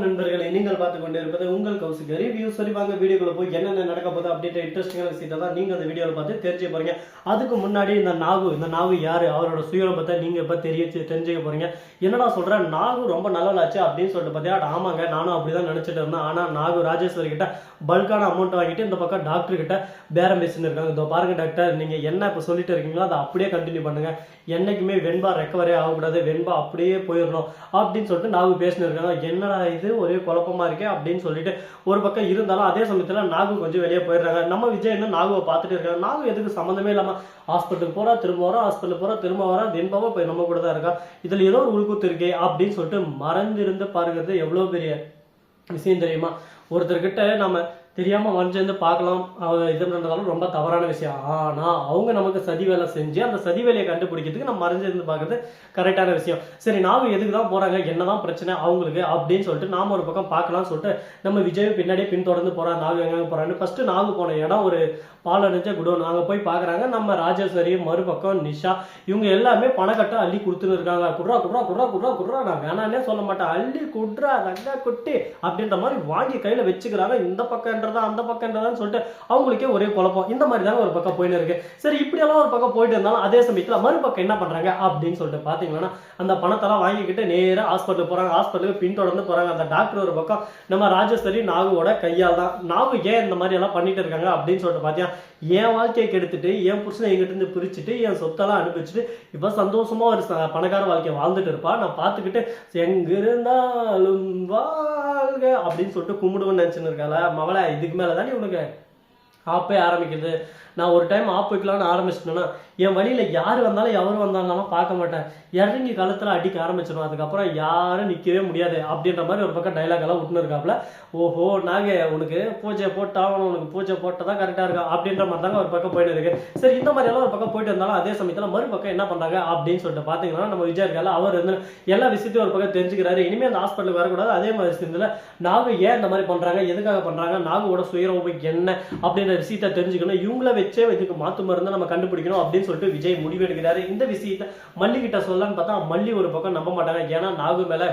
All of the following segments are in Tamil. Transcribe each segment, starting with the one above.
நண்பர்களை நீங்கள் பார்த்து கொண்டு இருப்பது உங்கள் கௌசிக் ரிவ்யூ. சரி வாங்க வீடியோக்குள்ள போய் என்னென்ன நடக்க போகுது அப்படின்ற இன்ட்ரெஸ்டிங்கான விஷயத்தை தான் நீங்க அந்த வீடியோவில் பார்த்து தெரிஞ்சுக்க போறீங்க. அதுக்கு முன்னாடி இந்த நாகு யாரு, அவரோட சுயரூபத்தை நீங்க இப்ப தெரிஞ்சுக்க போறீங்க. என்னடா சொல்றேன், நாகு ரொம்ப நல்லலாச்சு அப்படின்னு சொல்லிட்டு பார்த்தியா, ஆமாங்க நானும் அப்படிதான் நினைச்சிட்டு இருந்தேன். ஆனா நாகு ராஜேஸ்வரி கிட்ட பல்கான அமௌண்ட் வாங்கிட்டு இந்த பக்கம் டாக்டர் கிட்ட பேரம் பேசின்னு இருக்காங்க. இதோ பாருங்க டாக்டர், நீங்க என்ன இப்ப சொல்லிட்டு இருக்கீங்களோ அதை அப்படியே கண்டினியூ பண்ணுங்க. என்னைக்குமே வெண்பா ரெக்கவரே ஆகக்கூடாது, வெண்பா அப்படியே போயிடணும் அப்படின்னு சொல்லிட்டு நாகு பேசின்னு இருக்காங்க. என்னடா இது ஒரே குழப்பமா இருக்கே அப்படின்னு சொல்லிட்டு ஒரு பக்கம் இருந்தாலும் அதே சமயத்துல நாகு கொஞ்சம் வெளியே போயிடுறாங்க. நம்ம விஜய் என்ன நாகுவை பார்த்துட்டு இருக்காங்க. நாகு எதுக்கு சம்மந்தமே இல்லாம ஹாஸ்பிட்டலுக்கு போறா, திரும்ப வரா, ஹாஸ்பிட்டல் போறா, திரும்ப வரா, வெண்பாவா போய் நம்ம கூட தான் இருக்கா. இதுல ஏதோ ஒரு உள்குத்து இருக்கே அப்படின்னு சொல்லிட்டு மறைஞ்சிருந்து பாருங்கிறது எவ்வளவு பெரிய விஷயம் தெரியுமா. ஒருத்தர்கிட்ட நம்ம தெரியாம வரைஞ்சிருந்து பார்க்கலாம், இது பண்றதாலும் ரொம்ப தவறான விஷயம். ஆனா அவங்க நமக்கு சதி வேலை செஞ்சு அந்த சதி வேலையை கண்டுபிடிக்கிறதுக்கு நம்ம மறைஞ்சிருந்து பார்க்கறது கரெக்டான விஷயம். சரி, நாம எதுக்கு தான் போறாங்க, என்னதான் பிரச்சனை அவங்களுக்கு அப்படின்னு சொல்லிட்டு நாம ஒரு பக்கம் பார்க்கலாம்னு சொல்லிட்டு நம்ம விஜய் பின்னாடியே பின்தொடர்ந்து போறா. நாகு எங்க போறான்னு ஃபர்ஸ்ட் நாகு போன இடம் ஒரு பால் அடைஞ்ச குடோன். அங்க போய் பாக்குறாங்க நம்ம ராஜேஸ்வரி, மறுபக்கம் நிஷா, இவங்க எல்லாமே பணக்கட்ட அள்ளி கொடுத்துன்னு இருக்காங்க. குட்ரா குட்ரா குட்ரா குட்ரா குட்ரா, நான் வேணானே சொல்ல மாட்டேன், அள்ளி குட்ரா நகா குட்டி அப்படின்ற மாதிரி வாங்கி கையில வச்சுக்கிறாங்க. இந்த பக்கம் அந்த பக்கம்ன்றதான்னு சொல்லிட்டு அவங்களுக்கே ஒரே குழப்பம். இந்த மாதிரி தாங்க ஒரு பக்கம் போயின்னு இருக்கு. சரி, இப்படியெல்லாம் ஒரு பக்கம் போயிட்டு இருந்தாலும் அதே சமயத்துல மறுபக்கம் என்ன பண்றாங்க அப்படின்னு சொல்லிட்டு பாத்தீங்கன்னா, அந்த பணத்தெல்லாம் வாங்கிக்கிட்டு நேரா ஹாஸ்பிட்டலுக்கு போறாங்க. ஹாஸ்பிட்டலுக்கு பின்தொடர்ந்து போறாங்க. அந்த டாக்டர் ஒரு பக்கம் நம்ம ராஜேஸ்வரி நாகுவோட கையால் தான். நாகு ஏன் இந்த மாதிரி எல்லாம் பண்ணிட்டு இருக்காங்க அப்படின்னு சொல்லிட்டு பாத்தியா, என் வாழ்க்கையை கெடுத்துட்டு என் புருஷனை எங்கிட்ட இருந்து பிரிச்சுட்டு என் சொத்தெல்லாம் அனுப்பிச்சுட்டு இப்ப சந்தோஷமா ஒரு பணக்கார வாழ்க்கையை வாழ்ந்துட்டு இருப்பா. நான் பார்த்துக்கிட்டு எங்கிருந்தாலும் வாழ்க அப்படின்னு சொல்லிட்டு கும்பிடுவேன்னு நினைச்சுன்னு இருக்கால. மவளை, இதுக்கு மேலதானே உனக்கு ஆப்பே ஆரம்பிக்குது. நான் ஒரு டைம் ஆப் வைக்கலான்னு ஆரம்பிச்சிட்டேன்னா என் வழியில யாரு வந்தாலும் எவரு வந்தாலும் பார்க்க மாட்டேன், இறங்கி காலத்துல அடிக்க ஆரம்பிச்சிடும். அதுக்கப்புறம் யாரும் நிக்கவே முடியாது அப்படின்ற மாதிரி ஒரு பக்கம் டைலாக் எல்லாம் விட்டுன்னு இருக்காப்ல. ஓஹோ, நாங்க உனக்கு பூஜை போட்டாலும் உனக்கு பூஜை போட்டதான் கரெக்டா இருக்கா அப்படின்ற மாதிரி தாங்க ஒரு பக்கம் போயிட்டு இருக்கு. சரி, இந்த மாதிரி எல்லாம் ஒரு பக்கம் போயிட்டு இருந்தாலும் அதே சமயத்துல மறுபக்கம் என்ன பண்றாங்க அப்படின்னு சொல்லிட்டு பாத்தீங்கன்னா, நம்ம விஜய் இருக்கால, அவர் வந்து எல்லா விஷயத்தையும் ஒரு பக்கம் தெரிஞ்சுக்கிறாரு. இனிமே அந்த ஹாஸ்பிட்டலுக்கு வரக்கூடாது. அதே மாதிரி விஷயத்துல நாகு ஏன் இந்த மாதிரி பண்றாங்க, எதுக்காக பண்றாங்க, நாகுவோட சுயரூபம் என்ன அப்படின்ற விஷயத்த தெரிஞ்சுக்கணும். இவங்கள வச்சே இதுக்கு மாத்து மருந்து நம்ம கண்டுபிடிக்கணும் அப்படின்னு சொல்லிட்டு விஜய் முடிவு எடுக்கிறாரு. இந்த விஷயத்த மல்லி கிட்ட சொல்லலான்னு பார்த்தா மல்லி ஒரு பக்கம் நம்ப மாட்டாங்க. ஏன்னா நாகு மேல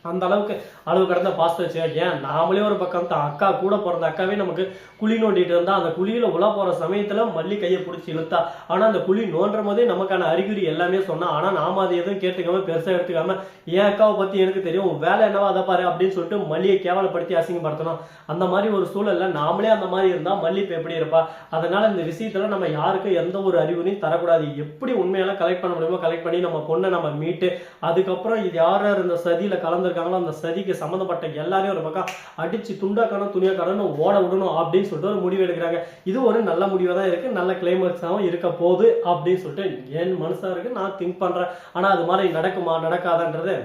அந்த அளவு கடந்த பாஸ்ட் வச்சு, ஏன் நாமளே ஒரு பக்கம் தான் அக்கா கூட பிறந்த அக்காவே நமக்கு குழி நோண்டிட்டு இருந்தா, அந்த குழியில உள்ள போற சமயத்துல மல்லி கையை பிடிச்சி இழுத்தா. ஆனா அந்த குழி நோன்ற போதே நமக்கான அறிகுறி எல்லாமே சொன்னா. ஆனா நாம அதை எதுவும் கேட்டுக்காம பெருசா எடுத்துக்காம, என் அக்காவை பத்தி எனக்கு தெரியும், வேலை என்னவா அதை பாரு அப்படின்னு சொல்லிட்டு மல்லியை கேவலப்படுத்தி அசிங்கப்படுத்தணும். அந்த மாதிரி ஒரு சூழல்ல நாமளே அந்த மாதிரி இருந்தா மல்லி இப்ப எப்படி இருப்பா. அதனால இந்த விஷயத்துல நம்ம யாருக்கும் எந்த ஒரு அறிகுறியும் தரக்கூடாது. எப்படி உண்மையெல்லாம் கலெக்ட் பண்ண முடியுமோ கலெக்ட் பண்ணி நம்ம பொண்ணை நம்ம மீட்டு, அதுக்கப்புறம் இது யார் இந்த சதியில கலந்துருக்காங்களோ அந்த சதிக்கு சம்பந்தப்பட்ட எல்லாரையும் ஒரு பக்கம் அடிச்சு துண்டாக்கான துணியாக்கான ஓட விடணும் அப்படின்னு சொல்லிட்டு ஒரு முடிவு எடுக்கிறாங்க. இது ஒரு நல்ல முடிவா தான் இருக்கு, நல்ல கிளைமேக்ஸாகவும் இருக்க போகுது அப்படின்னு சொல்லிட்டு என் மனசா இருக்கு, நான் திங்க் பண்றேன். ஆனா அது மாதிரி நடக்குமா நடக்காதான்றது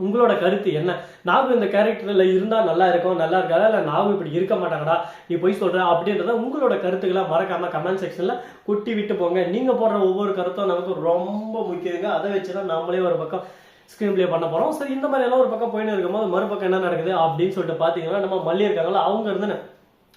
உங்களோட கருத்து என்ன? நாகு இந்த கேரக்டர்ல இருந்தா நல்லா இருக்கும், நல்லா இருக்காதா, இல்ல நாகு இப்படி இருக்க மாட்டாங்கடா நீ போய் சொல்ற அப்படின்றத உங்களோட கருத்துக்களை மறக்காம கமெண்ட் செக்ஷன்ல கொட்டி விட்டு போங்க. நீங்க போடுற ஒவ்வொரு கருத்தும் நமக்கு ரொம்ப முக்கியங்க. அதை வச்சுதான் நாமளே ஒரு பக்கம் ஸ்கிரீன் பிளே பண்ண போறோம். சரி, இந்த மாதிரி எல்லாம் ஒரு பக்கம் போயின்னு இருக்கும்போது மறுபக்கம் என்ன நடக்குது அப்படின்னு சொல்லிட்டு பாத்தீங்கன்னா, நம்ம மல்லி இருக்காங்களா, அவங்க இருந்து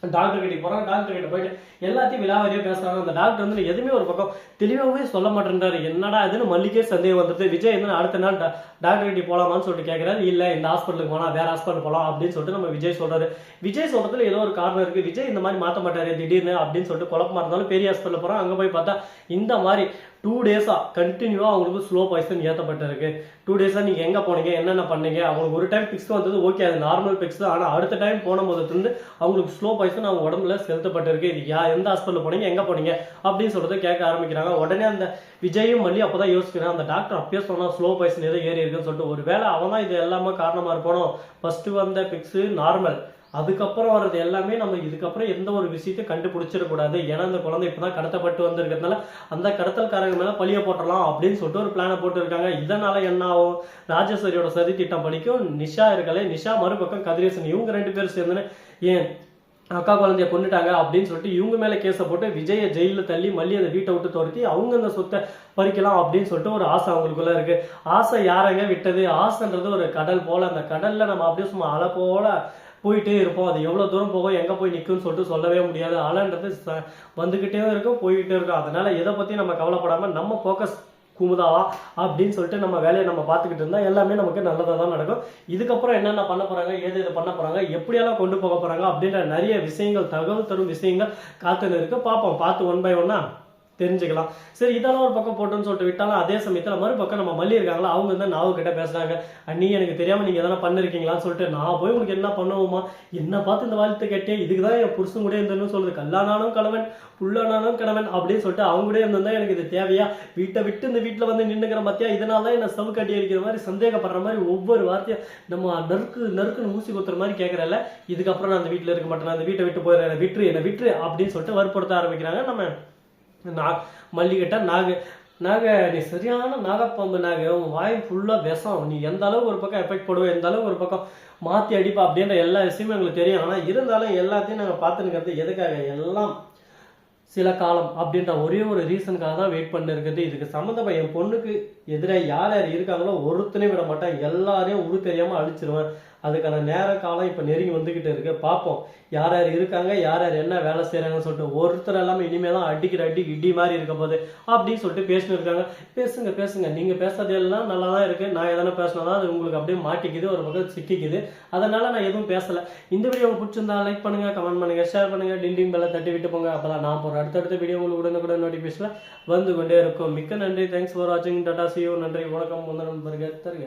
டாக்டர் கிட்ட போறாங்க. டாக்டர் கிட்ட போயிட்டு எல்லாத்தையும் விலாவரியா பேசுறாங்க. அந்த டாக்டர் வந்து எதுவுமே ஒரு பக்கம் தெளிவாகவே சொல்ல மாட்டேன்றாரு. என்னடா இதுன்னு மல்லிக்கே சந்தேகம் வந்துட்டு விஜய் என்ன அடுத்த நாள் டாக்டர் கிட்ட போலாமான்னு சொல்லிட்டு கேட்கிறாரு. இல்ல, இந்த ஹாஸ்பிட்டலுக்கு போனா வேற ஹாஸ்பிட்டல் போலாம் அப்படின்னு சொல்லிட்டு நம்ம விஜய் சொல்றாரு. விஜய் சொல்றதுல ஏதோ ஒரு காரணம் இருக்கு. விஜய் இந்த மாதிரி மாத்த மாட்டாரு திடீர்னு அப்படின்னு சொல்லிட்டு குழப்பமா இருந்தாலும் பெரிய ஹாஸ்பிட்டல் போறோம். அங்க போய் பார்த்தா இந்த மாதிரி 2 டேஸா கண்டினியூவா அவங்களுக்கு ஸ்லோ பாய்சன் ஏற்றப்பட்டிருக்கு. 2 டேஸா நீங்க எங்க போனீங்க, என்னென்ன பண்ணீங்க, அவங்களுக்கு ஒரு டைம் பிக்ஸ் வந்தது, ஓகே அது நார்மல் பிக்ஸ் தான். ஆனா அடுத்த டைம் போன போது இருந்து அவங்களுக்கு ஸ்லோ பாய்சன் அவங்க உடம்புல செலுத்தப்பட்டிருக்கு. இது எந்த ஹாஸ்பிட்டல் போனீங்க, எங்க போனீங்க அப்படின்னு சொல்றதை கேட்க ஆரம்பிக்கிறாங்க. உடனே அந்த விஜயும் மல்லி அப்பதான் யோசிக்கிறான், அந்த டாக்டர் அப்பயே சொன்னா ஸ்லோ பாய்சன் ஏதோ ஏறி இருக்குன்னு சொல்லிட்டு, ஒரு வேளை அவன் தான் இது எல்லாமே காரணமா இருப்பானோ. ஃபர்ஸ்ட் வந்த பிக்ஸ் நார்மல், அதுக்கப்புறம் வர்றது எல்லாமே நம்ம இதுக்கப்புறம் எந்த ஒரு விஷயத்தையும் கண்டுபிடிச்சிடக்கூடாது. ஏன்னா அந்த குழந்தை இப்பதான் கடத்தப்பட்டு வந்திருக்கிறதுனால அந்த கடத்தல்காரங்க மேல பழிய போட்டலாம் அப்படின்னு சொல்லிட்டு ஒரு பிளானை போட்டு இருக்காங்க. இதனால என்ன ஆகும், ராஜேஸ்வரியோட சதி திட்டம் படிக்கும். நிஷா இருக்கலே, நிஷா மறுபக்கம் கதிரேசன், இவங்க 2 பேரும் சேர்ந்துன்னு ஏன் அக்கா குழந்தைய கொண்டுட்டாங்க அப்படின்னு சொல்லிட்டு இவங்க மேல கேஸை போட்டு விஜய ஜெயில தள்ளி மல்லி அந்த வீட்டை விட்டு துரத்தி அவங்க அந்த சொத்தை பறிக்கலாம் அப்படின்னு சொல்லிட்டு ஒரு ஆசை அவங்களுக்குள்ள இருக்கு. ஆசை யாரங்க விட்டது? ஆசைன்றது ஒரு கடல் போல, அந்த கடல்ல நம்ம அப்படியே சும்மா அலை போல போயிட்டே இருப்போம். அது எவ்வளவு தூரம் போகும், எங்க போய் நிற்கும்னு சொல்லிட்டு சொல்லவே முடியாது. அலைன்றது வந்துகிட்டே இருக்கும், போய்கிட்டே இருக்கும். அதனால எதை பத்தி நம்ம கவலைப்படாம நம்ம போக்கஸ் குமுதாவா அப்படின்னு சொல்லிட்டு நம்ம வேலையை நம்ம பார்த்துக்கிட்டு இருந்தால் எல்லாமே நமக்கு நல்லதாக தான் நடக்கும். இதுக்கப்புறம் என்னென்ன பண்ண போகிறாங்க, ஏது பண்ண போகிறாங்க, எப்படியெல்லாம் கொண்டு போக போகிறாங்க அப்படின்ற நிறைய விஷயங்கள், தகவல் தரும் விஷயங்கள் காத்துன்னு இருக்கு. பார்ப்போம், பார்த்து 1 by 1 தெரிஞ்சுக்கலாம். சரி, இதெல்லாம் ஒரு பக்கம் போட்டோன்னு சொல்லிட்டு விட்டாலும், அதே சமயத்தில் மறுபக்கம் நம்ம மல்லி இருக்காங்களா, அவங்க வந்து நாவு கிட்ட பேசுறாங்க. நீ எனக்கு தெரியாம நீங்க எதனா பண்ணிருக்கீங்களான்னு சொல்லிட்டு, நான் போய் உங்களுக்கு என்ன பண்ணுவோமா, என்ன பார்த்து இந்த வாழ்த்து கேட்டே, இதுக்கு தான் என் புருஷன் கூட இருந்தேன்னு சொல்லுது. கல்லானாலும் கணவன் புல்லானாலும் கணவன் அப்படின்னு சொல்லிட்டு அவங்க கூட இருந்திருந்தா எனக்கு இது தேவையா, வீட்டை விட்டு இந்த வீட்டில் வந்து நின்னுக்கிற மத்தியா, இதனால தான் என்ன சவு கட்டி அடிக்கிற மாதிரி, சந்தேகப்படுற மாதிரி ஒவ்வொரு வார்த்தையும் நம்ம நறுக்குன்னு ஊசி குத்துற மாதிரி கேட்கறல. இதுக்கப்புறம் நான் அந்த வீட்டில் இருக்க மாட்டேன், அந்த வீட்டை விட்டு போயிடுறேன், என்ன விட்டுரு அப்படின்னு சொல்லிட்டு வற்புறுத்த ஆரம்பிக்கிறாங்க. நம்ம மல்லிகிட்ட நாக நீ சரியான நாகப்பாம்பு, உன் வாய் ஃபுல்லா விஷம், நீ எந்த அளவுக்கு ஒரு பக்கம் எஃபெக்ட் போடுவோம், எந்த அளவுக்கு ஒரு பக்கம் மாத்தி அடிப்பா அப்படின்ற எல்லா விஷயமும் எங்களுக்கு தெரியும். ஆனா இருந்தாலும் எல்லாத்தையும் நாங்க பார்த்துன்னு எதுக்காக, எல்லாம் சில காலம் அப்படின்ற ஒரே ஒரு ரீசனுக்காக தான் வெயிட் பண்ணி இருக்குது. இதுக்கு சம்மந்தப்பட்ட என் பொண்ணுக்கு எதிராக யார் யார் இருக்காங்களோ ஒருத்தனையும் விட மாட்டேன், எல்லாரையும் உரு தெரியாம அழிச்சிருவேன். அதுக்கான நேர காலம் இப்போ நெருங்கி வந்துகிட்டு இருக்கு. பார்ப்போம் யார் யார் இருக்காங்க, யார் யார் என்ன வேலை செய்யறாங்கன்னு சொல்லிட்டு. ஒருத்தர் எல்லாமே இனிமேல் தான் அடிக்கிற இடி மாதிரி இருக்க போது அப்படின்னு சொல்லிட்டு பேசினு இருக்காங்க. பேசுங்க, நீங்க பேசுறதெல்லாம் நல்லா தான் இருக்கு. நான் எதனா பேசினாதான் அது உங்களுக்கு அப்படியே மாட்டிக்குது, ஒரு பக்கம் சிக்கிக்குது. அதனால நான் எதுவும் பேசல. இந்த வீடியோ உங்களுக்கு பிடிச்சிருந்தா லைக் பண்ணுங்க, கமெண்ட் பண்ணுங்க, ஷேர் பண்ணுங்க, டிண்டிங் பெல்ல தட்டி விட்டு போங்க. அப்பதான் நான் போற அடுத்தடுத்த வீடியோ உங்களுக்கு உடனுக்குடன் நோட்டிபிகேஷன் வந்து கொண்டே இருக்கும். மிக்க நன்றி. தேங்க்ஸ் ஃபார் வாட்சிங். Tata, see you. நன்றி, வணக்கம், வந்தனம், வருக தருக.